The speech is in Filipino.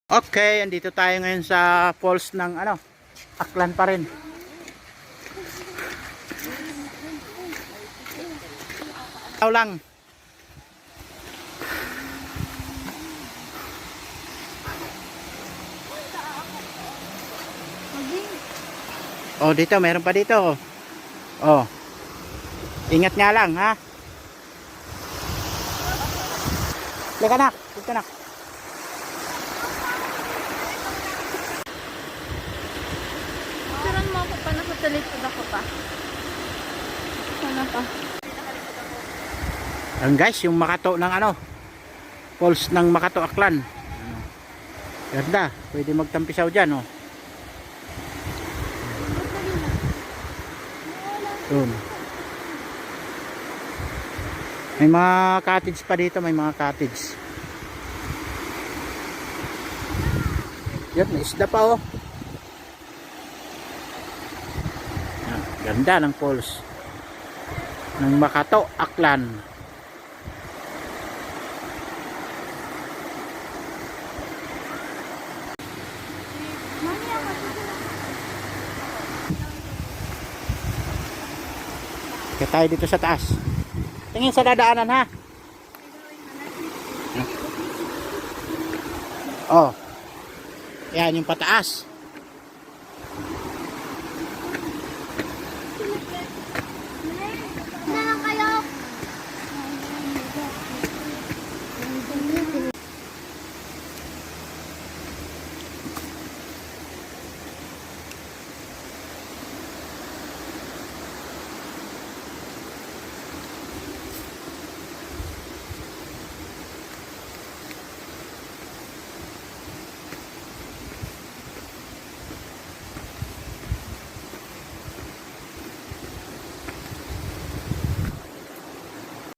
Okay, andito tayo ngayon sa falls ng Aklan pa rin. Ikaw lang. Oh, dito meron pa dito. Oh. Ingat nga lang, ha. Leka nak, dito nak. Mo ako pa, nakatalikod ako pa. Sana pa. Ayan guys, yung Makato ng falls ng Makato Aklan. Ganda, pwede magtampisaw dyan, oh. Doon. May mga cottage pa dito, may mga cottage. Yan, may isda pa, oh. Ganda ng falls ng Makato Aklan. Kaya tayo dito sa taas. Tingin sa dadaanan, ha. Oh. Yan yung pataas.